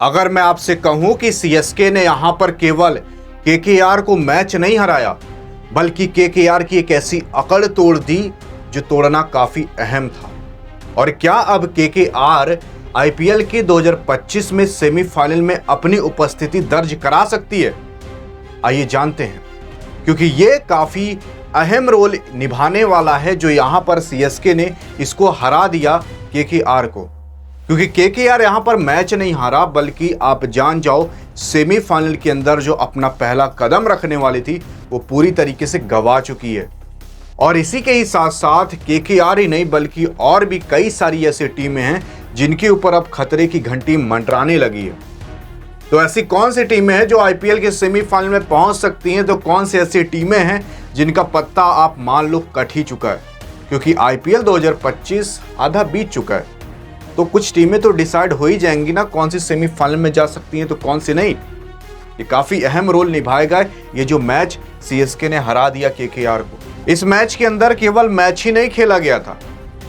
अगर मैं आपसे कहूं कि सीएसके ने यहां पर केवल केकेआर को मैच नहीं हराया, बल्कि केकेआर की एक ऐसी अकड़ तोड़ दी जो तोड़ना काफी अहम था। और क्या अब केकेआर आईपीएल के 2025 में सेमीफाइनल में अपनी उपस्थिति दर्ज करा सकती है? आइए जानते हैं, क्योंकि ये काफी अहम रोल निभाने वाला है जो यहां पर सीएसके ने इसको हरा दिया केकेआर को। क्योंकि केकेआर यहां पर मैच नहीं हारा, बल्कि आप जान जाओ सेमीफाइनल के अंदर जो अपना पहला कदम रखने वाली थी वो पूरी तरीके से गंवा चुकी है। और इसी के ही साथ साथ केकेआर ही नहीं बल्कि और भी कई सारी ऐसी टीमें हैं जिनके ऊपर अब खतरे की घंटी मंडराने लगी है। तो ऐसी कौन सी टीमें हैं जो आईपीएल के सेमीफाइनल में पहुंच सकती हैं? तो कौन सी ऐसी टीमें हैं जिनका पत्ता आप मान लो कट ही चुका है? क्योंकि आईपीएल 2025 आधा बीत चुका है, तो कुछ टीमें तो डिसाइड हो ही जाएंगी ना कौन सी सेमीफाइनल में जा सकती हैं तो कौन सी नहीं। ये काफी अहम रोल निभाएगा ये जो मैच सीएसके ने हरा दिया केकेआर को। इस मैच के अंदर केवल मैच ही नहीं खेला गया था,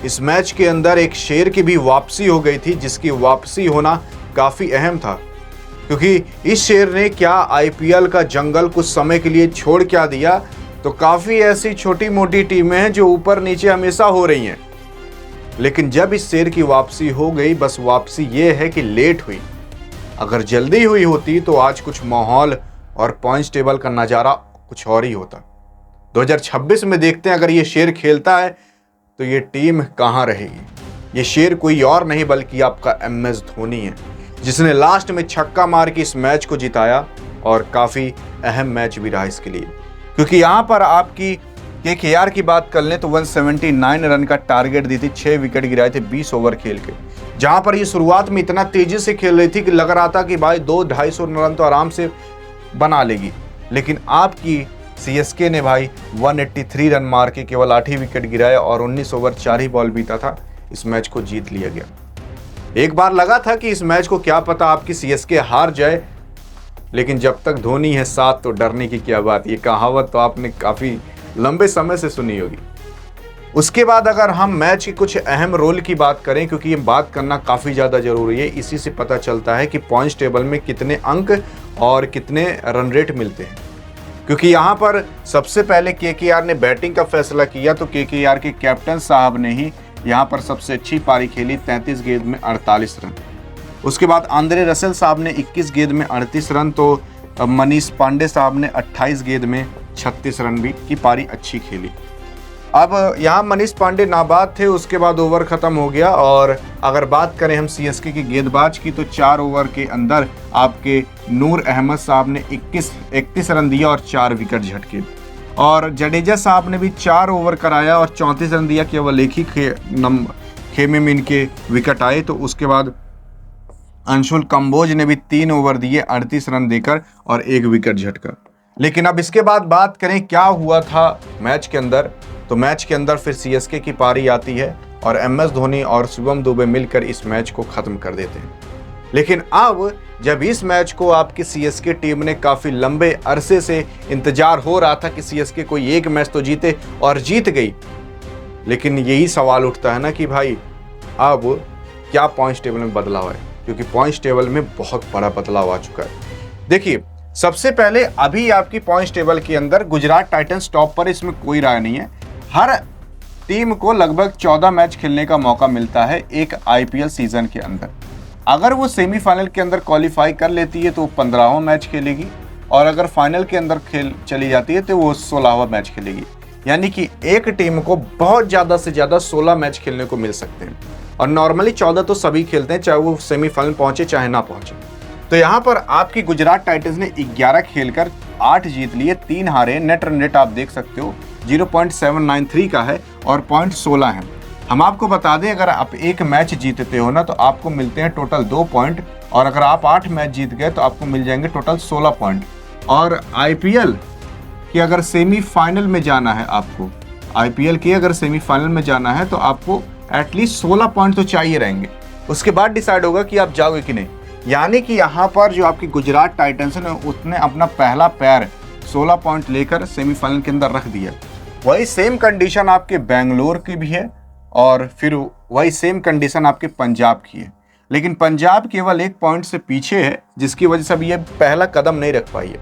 इस मैच के अंदर एक शेर की भी वापसी हो गई थी, जिसकी वापसी होना काफी अहम था। क्योंकि इस शेर ने क्या आईपीएल का जंगल कुछ समय के लिए छोड़ क्या दिया, तो काफी ऐसी छोटी मोटी टीमें हैं जो ऊपर नीचे हमेशा हो रही हैं। लेकिन जब इस शेर की वापसी हो गई, बस वापसी ये है कि लेट हुई। अगर जल्दी हुई होती तो आज कुछ माहौल और पॉइंट्स टेबल का नज़ारा कुछ और ही होता। 2026 में देखते हैं अगर ये शेर खेलता है तो ये टीम कहाँ रहेगी। ये शेर कोई और नहीं बल्कि आपका एमएस धोनी है, जिसने लास्ट में छक्का मार के इस मैच को जिताया और काफ़ी अहम मैच भी रहा इसके लिए। क्योंकि यहाँ पर आपकी केकेआर की बात कर लें तो 179 रन का टारगेट दी थी, 6 विकेट गिराए थे 20 ओवर खेल के। जहां पर ये शुरुआत में इतना तेजी से खेल रही थी कि लग रहा था कि भाई 200-250 रन तो आराम से बना लेगी। लेकिन आपकी सीएसके ने भाई 183 रन मार के केवल 8 ही विकेट गिराए और 19 ओवर 4 ही बॉल बीता था, इस मैच को जीत लिया गया। एक बार लगा था कि इस मैच को क्या पता आपकी सीएसके हार जाए, लेकिन जब तक धोनी है साथ तो डरने की क्या बात। ये कहावत तो आपने काफ़ी लंबे समय से सुनी होगी। उसके बाद अगर हम मैच के कुछ अहम रोल की बात करें, क्योंकि ये बात करना काफ़ी ज़्यादा ज़रूरी है, इसी से पता चलता है कि पॉइंट्स टेबल में कितने अंक और कितने रन रेट मिलते हैं। क्योंकि यहाँ पर सबसे पहले केकेआर ने बैटिंग का फैसला किया, तो केकेआर के कैप्टन साहब ने ही यहाँ पर सबसे अच्छी पारी खेली, 33 गेंद में 48 रन। उसके बाद आंद्रे रसेल साहब ने 21 गेंद में 38 रन, तो मनीष पांडे साहब ने 28 गेंद में 36 रन भी की पारी अच्छी खेली। अब यहाँ मनीष पांडे नाबाद थे, उसके बाद ओवर ख़त्म हो गया। और अगर बात करें हम सीएसके के गेंदबाज की, तो 4 ओवर के अंदर आपके नूर अहमद साहब ने 31 रन दिया और 4 विकेट झटके। और जडेजा साहब ने भी 4 ओवर कराया और 34 रन दिया, केवल एक ही खेमे में इनके विकेट आए। तो उसके बाद अंशुल कंबोज ने भी 3 ओवर दिए 38 रन देकर और 1 विकेट झटका। लेकिन अब इसके बाद बात करें क्या हुआ था मैच के अंदर, तो मैच के अंदर फिर सीएसके की पारी आती है और एमएस धोनी और शिवम दुबे मिलकर इस मैच को ख़त्म कर देते हैं। लेकिन अब जब इस मैच को आपकी सीएसके टीम ने काफ़ी लंबे अरसे से इंतजार हो रहा था कि सीएसके कोई एक मैच तो जीते, और जीत गई। लेकिन यही सवाल उठता है ना कि भाई अब क्या पॉइंट्स टेबल में बदलाव है, क्योंकि पॉइंट्स टेबल में बहुत बड़ा बदलाव आ चुका है। देखिए, सबसे पहले अभी आपकी पॉइंट्स टेबल के अंदर गुजरात टाइटंस टॉप पर, इसमें कोई राय नहीं है। हर टीम को लगभग 14 मैच खेलने का मौका मिलता है एक आईपीएल सीजन के अंदर। अगर वो सेमीफाइनल के अंदर क्वालिफाई कर लेती है तो वो 15वां मैच खेलेगी, और अगर फाइनल के अंदर खेल चली जाती है तो वो 16वां मैच खेलेगी। यानी कि एक टीम को बहुत ज़्यादा से ज़्यादा 16 मैच खेलने को मिल सकते हैं, और नॉर्मली 14 तो सभी खेलते हैं, चाहे वो सेमीफाइनल पहुंचे चाहे ना पहुंचे। तो यहाँ पर आपकी गुजरात टाइटंस ने 11 खेलकर 8 जीत लिए, 3 हारे। नेट रन रेट आप देख सकते हो 0.793 का है और पॉइंट 16 है। हम आपको बता दें, अगर आप एक मैच जीतते हो ना तो आपको मिलते हैं टोटल 2 पॉइंट, और अगर आप 8 मैच जीत गए तो आपको मिल जाएंगे टोटल 16 पॉइंट। और आईपीएल की अगर सेमीफाइनल में जाना है आपको, आईपीएल की अगर सेमीफाइनल में जाना है तो आपको एटलीस्ट 16 पॉइंट तो चाहिए रहेंगे। उसके बाद डिसाइड होगा कि आप जाओगे कि नहीं। यानी कि यहाँ पर जो आपकी गुजरात टाइटंस है उसने अपना पहला पैर 16 पॉइंट लेकर सेमीफाइनल के अंदर रख दिया। वही सेम कंडीशन आपके बेंगलोर की भी है और फिर वही सेम कंडीशन आपके पंजाब की है। लेकिन पंजाब केवल 1 पॉइंट से पीछे है, जिसकी वजह से अभी ये पहला कदम नहीं रख पाई है।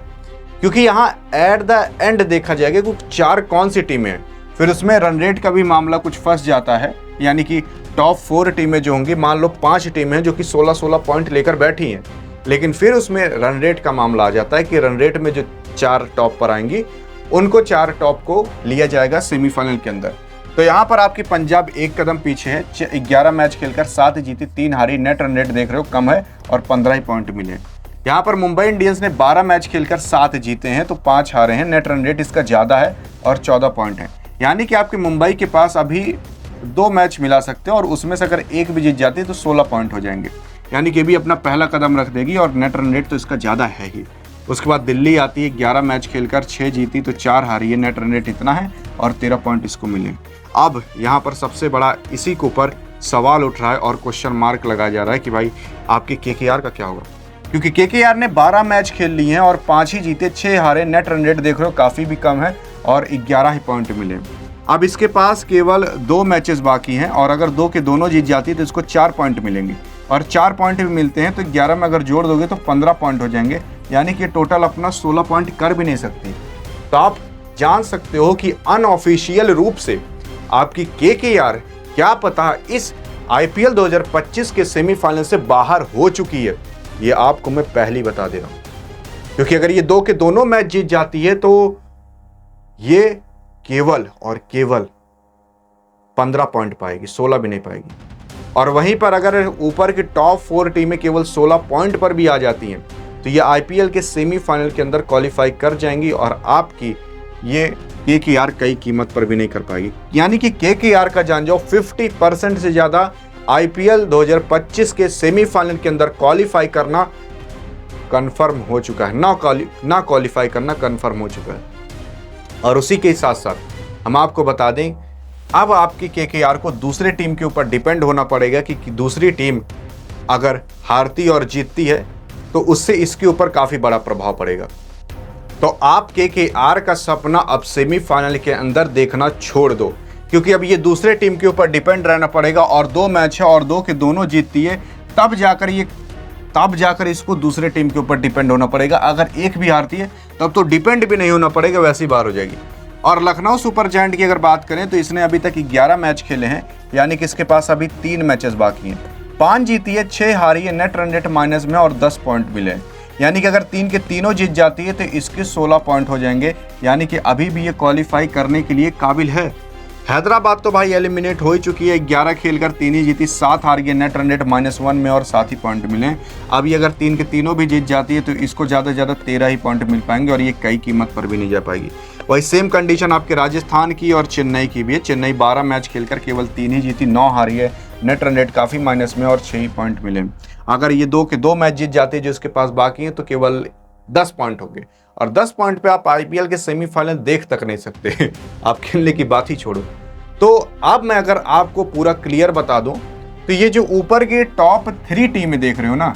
क्योंकि यहाँ एट द एंड देखा जाएगा कि 4 कौन सी टीमें हैं, फिर उसमें रन रेट का भी मामला कुछ फंस जाता है। यानी कि टॉप 4 टीमें जो होंगी, मान लो 5 टीमें हैं जो कि 16-16 पॉइंट लेकर बैठी हैं, लेकिन फिर उसमें रन रेट का मामला आ जाता है कि रन रेट में जो 4 टॉप पर आएंगी उनको 4 टॉप को लिया जाएगा सेमीफाइनल के अंदर। तो यहाँ पर आपकी पंजाब 1 कदम पीछे है, 11 मैच खेलकर 7 जीती 3 हारी, नेट रन रेट देख रहे हो कम है और 15 ही पॉइंट मिले। यहाँ पर मुंबई इंडियंस ने 12 मैच खेलकर 7 जीते हैं तो 5 हारे हैं, नेट रन रेट इसका ज़्यादा है और 14 पॉइंट है। यानी कि आपकी मुंबई के पास अभी 2 मैच मिला सकते हैं और उसमें से अगर 1 भी जीत जाती है तो 16 पॉइंट हो जाएंगे। यानी कि भी अपना पहला कदम रख देगी और नेट रन रेट तो इसका ज़्यादा है ही। उसके बाद दिल्ली आती है, 11 मैच खेलकर 6 जीती तो 4 हारी है, नेट रन रेट इतना है और 13 पॉइंट इसको मिले। अब यहाँ पर सबसे बड़ा इसी के ऊपर सवाल उठ रहा है और क्वेश्चन मार्क लगाया जा रहा है कि भाई आपके केकेआर का क्या होगा, क्योंकि केकेआर ने 12 मैच खेल लिए हैं और 5 ही जीते 6 हारे, नेट रन रेट देख रहे हो काफ़ी भी कम है और 11 ही पॉइंट मिले। अब इसके पास केवल 2 मैचेस बाकी हैं और अगर 2 के दोनों जीत जाती है तो इसको 4 पॉइंट मिलेंगे और 4 पॉइंट भी मिलते हैं तो 11 में अगर जोड़ दोगे तो 15 पॉइंट हो जाएंगे। यानी कि टोटल अपना 16 पॉइंट कर भी नहीं सकती। तो आप जान सकते हो कि अनऑफिशियल रूप से आपकी केकेआर क्या पता इस आईपीएल 2025 के सेमीफाइनल से बाहर हो चुकी है। ये आपको मैं पहले ही बता दे रहा हूं, क्योंकि अगर ये 2 के दोनों मैच जीत जाती है तो ये केवल और केवल 15 पॉइंट पाएगी, 16 भी नहीं पाएगी। और वहीं पर अगर ऊपर की टॉप 4 टीमें केवल 16 पॉइंट पर भी आ जाती हैं तो ये आईपीएल के सेमीफाइनल के अंदर क्वालिफाई कर जाएंगी और आपकी ये केकेआर कई कीमत पर भी नहीं कर पाएगी। यानी कि केकेआर का जान जाओ 50% से ज़्यादा आईपीएल 2025 के सेमीफाइनल के अंदर क्वालिफाई करना कंफर्म हो चुका है, ना क्वालिफाई करना कंफर्म हो चुका है। और उसी के साथ साथ हम आपको बता दें, अब आपकी केकेआर को दूसरी टीम के ऊपर डिपेंड होना पड़ेगा कि दूसरी टीम अगर हारती और जीतती है तो उससे इसके ऊपर काफ़ी बड़ा प्रभाव पड़ेगा। तो आप केकेआर का सपना अब सेमीफाइनल के अंदर देखना छोड़ दो, क्योंकि अब ये दूसरे टीम के ऊपर डिपेंड रहना पड़ेगा और 2 मैच है और 2 के दोनों जीतती है तब जाकर इसको दूसरे टीम के ऊपर डिपेंड होना पड़ेगा। अगर एक भी हारती है तब तो डिपेंड भी नहीं होना पड़ेगा, वैसी बार हो जाएगी। और लखनऊ सुपर जायंट की अगर बात करें तो इसने अभी तक 11 मैच खेले हैं, यानी कि इसके पास अभी 3 मैचेस बाकी हैं, 5 जीती है 6 हारी है, नेट रन रेट माइनस में और 10 पॉइंट मिले। यानी कि अगर 3 के तीनों जीत जाती है तो इसके 16 पॉइंट हो जाएंगे। यानी कि अभी भी ये क्वालिफाई करने के लिए काबिल है। हैदराबाद तो भाई एलिमिनेट हो ही चुकी है, 11 खेलकर 3 ही जीती, 7 हार गई, नेट रन रेट -1 में और 7 ही पॉइंट मिले। अभी अगर 3 के तीनों भी जीत जाती है तो इसको ज़्यादा से ज़्यादा 13 ही पॉइंट मिल पाएंगे और ये कई कीमत पर भी नहीं जा पाएगी। वही सेम कंडीशन आपके राजस्थान की और चेन्नई की भी है। चेन्नई 12 मैच खेलकर केवल 3 ही जीती, 9 हारी है, नेट रन रेट काफ़ी माइनस में और 6 ही पॉइंट मिले। अगर ये 2 के 2 मैच जीत जाते हैं जो इसके पास बाकी हैं तो केवल 10 पॉइंट होंगे और 10 पॉइंट पे आप आईपीएल के सेमीफाइनल देख तक नहीं सकते आप खेलने की बात ही छोड़ो। तो अब मैं अगर आपको पूरा क्लियर बता दूं तो ये जो ऊपर के टॉप 3 टीमें देख रहे हो ना,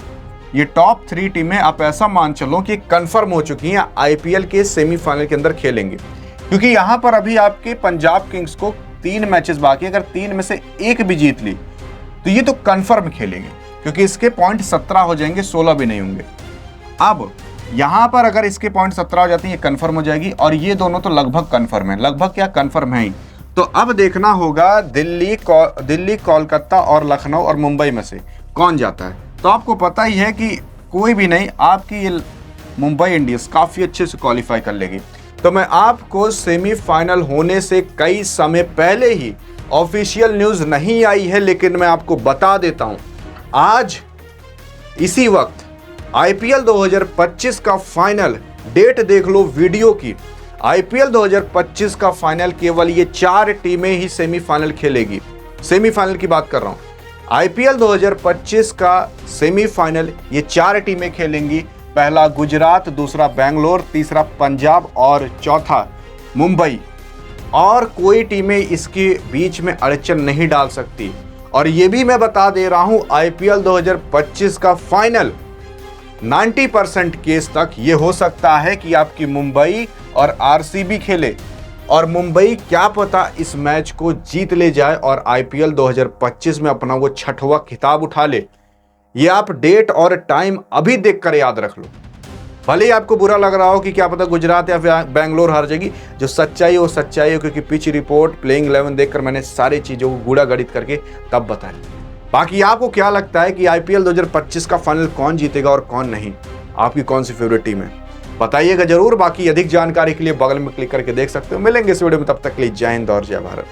ये टॉप 3 टीमें आप ऐसा मान चलो कि कंफर्म हो चुकी हैं आईपीएल के सेमीफाइनल के अंदर खेलेंगे। क्योंकि यहाँ पर अभी आपके पंजाब किंग्स को 3 मैचेस बाकी, अगर 3 में से 1 भी जीत ली तो ये तो कंफर्म खेलेंगे, क्योंकि इसके पॉइंट 17 हो जाएंगे, 16 भी नहीं होंगे। अब यहाँ पर अगर इसके पॉइंट 17 हो जाते हैं ये कंफर्म हो जाएगी और ये दोनों तो लगभग कंफर्म है, लगभग क्या कंफर्म है ही। तो अब देखना होगा दिल्ली, कोलकाता और लखनऊ और मुंबई में से कौन जाता है। तो आपको पता ही है कि कोई भी नहीं, आपकी ये मुंबई इंडियंस काफ़ी अच्छे से क्वालिफाई कर लेगी। तो मैं आपको सेमीफाइनल होने से कई समय पहले ही, ऑफिशियल न्यूज़ नहीं आई है लेकिन मैं आपको बता देता हूँ, आज इसी वक्त आईपीएल 2025 का फाइनल डेट देख लो वीडियो की। आईपीएल 2025 का फाइनल केवल ये 4 टीमें ही सेमीफाइनल खेलेगी। सेमीफाइनल की बात कर रहा हूं। आईपीएल 2025 का सेमीफाइनल ये 4 टीमें खेलेंगी। पहला गुजरात, दूसरा बेंगलोर, तीसरा पंजाब और चौथा मुंबई। और कोई टीमें इसके बीच में अड़चन नहीं डाल सकती। और ये भी मैं बता दे रहा हूं, आईपीएल 2025 का फाइनल 90% केस तक ये हो सकता है कि आपकी मुंबई और आरसीबी खेले और मुंबई क्या पता इस मैच को जीत ले जाए और आईपीएल 2025 में अपना वो 6वां खिताब उठा ले। ये आप डेट और टाइम अभी देखकर याद रख लो। भले ही आपको बुरा लग रहा हो कि क्या पता गुजरात या फिर बेंगलोर हार जाएगी, जो सच्चाई है वो सच्चाई है, क्योंकि पिच रिपोर्ट, प्लेइंग 11 देखकर मैंने सारी चीजों को गूढ़ा गणित करके तब बताया। बाकी आपको क्या लगता है कि आईपीएल 2025 का फाइनल कौन जीतेगा और कौन नहीं? आपकी कौन सी फेवरेट टीम है? बताइएगा जरूर। बाकी अधिक जानकारी के लिए बगल में क्लिक करके देख सकते हो। मिलेंगे इस वीडियो में, तब तक के लिए जय हिंद और जय भारत।